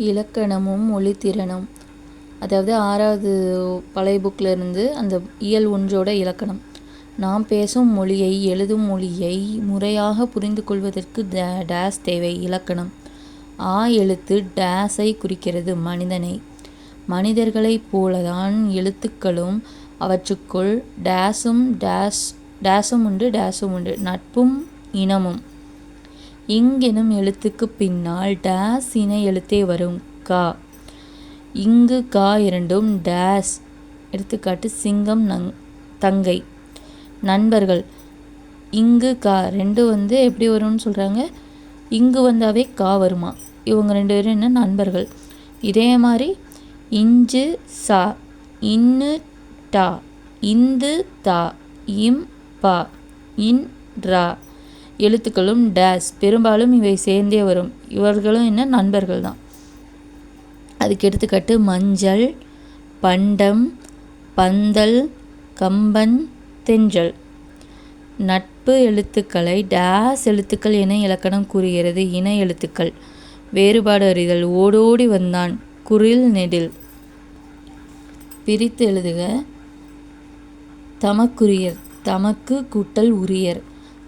இலக்கணமும் மொழித்திறனும். அதாவது 6வது பழைய புக்கில் இருந்து அந்த இயல் 1 இலக்கணம். நாம் பேசும் மொழியை எழுதும் மொழியை முறையாக புரிந்து கொள்வதற்கு டேஸ் தேவை. இலக்கணம். ஆ எழுத்து டேஸை குறிக்கிறது, மனிதனை. மனிதர்களைப் போலதான் எழுத்துக்களும். அவற்றுக்குள் டேஸும் உண்டு. நட்பும் இனமும். இங்கெனும் எழுத்துக்கு பின்னால் டேஸ் இன எழுத்தே வரும். கா. இங்கு கா இரண்டும் டேஸ். எடுத்துக்காட்டு சிங்கம், தங்கை. நண்பர்கள். இங்கு கா ரெண்டு எப்படி வரும்னு சொல்கிறாங்க, இங்கு வந்தாவே கா வருமா. இவங்க 2 பேரும் என்ன நண்பர்கள். இதே மாதிரி இஞ்சு சா, இன்னு டா, இந்து தா, இம் பா, இன் ரா எழுத்துக்களும் டேஸ். பெரும்பாலும் இவை சேர்ந்தே வரும். இவர்களும் என்ன நண்பர்கள் தான். அதுக்கு எடுத்துக்காட்டு மஞ்சள், பண்டம், பந்தல், கம்பன், தென்றல். நட்பு எழுத்துக்களை டேஸ் எழுத்துக்கள் என இலக்கணம் கூறுகிறது. இன எழுத்துக்கள். வேறுபாடு அறிதல். ஓடோடி வந்தான், குரில் நெடில். பிரித்து எழுதுக. தமக்குரியர், தமக்கு கூட்டல் உரியர்.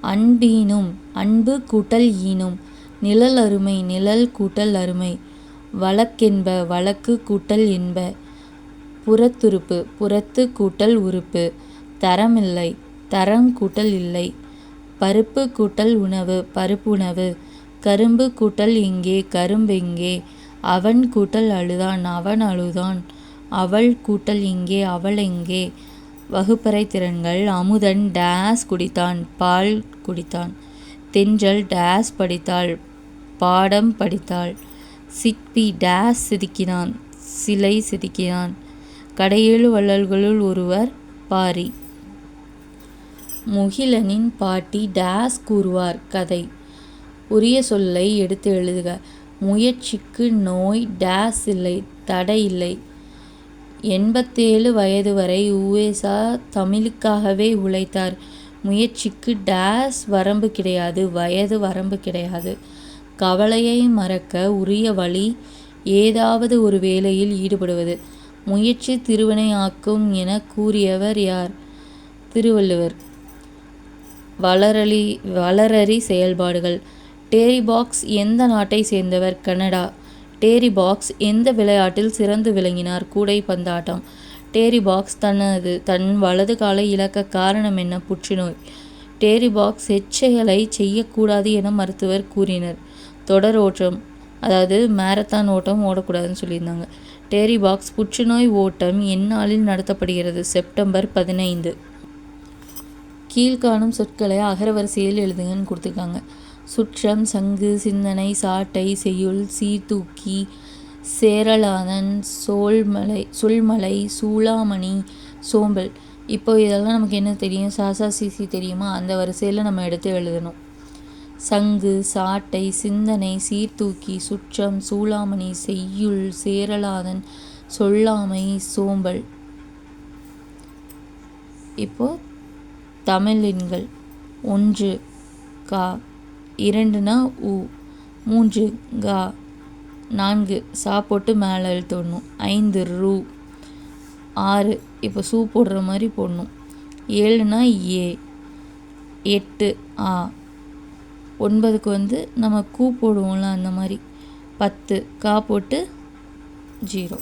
அன்பீனும், அன்பு கூட்டல் ஈனும். நிழல் அருமை, நிழல் கூட்டல் அருமை. வழக்கென்ப, வழக்கு கூட்டல் என்ப. புறத்துறுப்பு, புறத்து கூட்டல் உறுப்பு. தரமில்லை, தரம் கூட்டல் இல்லை. பருப்பு கூட்டல் உணவு, பருப்புணவு. கரும்பு கூட்டல் எங்கே, கரும்பெங்கே. அவன் கூட்டல் அழுதான், அவன் அழுதான். அவள் கூட்டல் எங்கே, அவள் எங்கே. வகுப்பறை திறன்கள். அமுதன் டேஸ் குடித்தான், பால் குடித்தான். தென்றல் டேஸ் படித்தாள், பாடம் படித்தாள். சிற்பி டேஸ் செதுக்கினான், சிலை செதுக்கினான். கடையேழு வள்ளல்களுள் ஒருவர் பாரி. முகிலனின் பாட்டி டேஸ் கூறுவார், கதை. உரிய சொல்லை எடுத்து எழுதுக. முயற்சிக்கு நோய் டேஸ் இல்லை, தடை இல்லை. 87 வயது வரை உவேசா தமிழுக்காகவே உழைத்தார். முயற்சிக்கு டேஸ் வரம்பு கிடையாது, வயது வரம்பு கிடையாது. கவலையை மறக்க உரிய வழி ஏதாவது ஒரு வேலையில் ஈடுபடுவது. முயற்சி திருவினை ஆக்கும் என கூறியவர் யார்? திருவள்ளுவர். வளரறி செயல்பாடுகள். டேரி பாக்ஸ் எந்த நாட்டை சேர்ந்தவர்? கனடா. டேரி பாக்ஸ் எந்த விளையாட்டில் சிறந்து விளங்கினார்? கூடை பந்தாட்டம். டேரி பாக்ஸ் தன் வலது காலை இழக்க காரணம் என்ன? புற்றுநோய். டேரி பாக்ஸ் எச்செயலை செய்யக்கூடாது என மருத்துவர் கூறினர். தொடர் ஓட்டம், அதாவது மேரத்தான் ஓட்டம் ஓடக்கூடாதுன்னு சொல்லியிருந்தாங்க. டேரி பாக்ஸ் புற்றுநோய் ஓட்டம் எந்நாளில் நடத்தப்படுகிறது? செப்டம்பர் 15. கீழ்காணும் சொற்களை அகரவரிசையில் எழுதுங்கன்னு கொடுத்துருக்காங்க. சுற்றம், சங்கு, சிந்தனை, சாட்டை, செய்யுள், சீர்தூக்கி, சேரலாதன், சொல்மலை, சூளாமணி, சோம்பல். இப்போ இதெல்லாம் நமக்கு என்ன தெரியும்? சாசா சிசி தெரியுமா? அந்த வரிசையில் நம்ம எடுத்து எழுதணும். சங்கு, சாட்டை, சிந்தனை, சீர்தூக்கி, சுற்றம், சூளாமணி, செய்யுள், சேரலாதன், சொல்லாமை, சோம்பல். இப்போ தமிழ் எண்கள். 1 கா, 2 உ, 3 கா, 4 சா போட்டு மேலே எழுத்தணும், 5 ரூ, 6 இப்போ சூ போடுற மாதிரி போடணும், 7 ஏ, 8 ஆ, 9க்கு நம்ம கூ போடுவோம்ல அந்த மாதிரி, 10 கா போட்டு 0.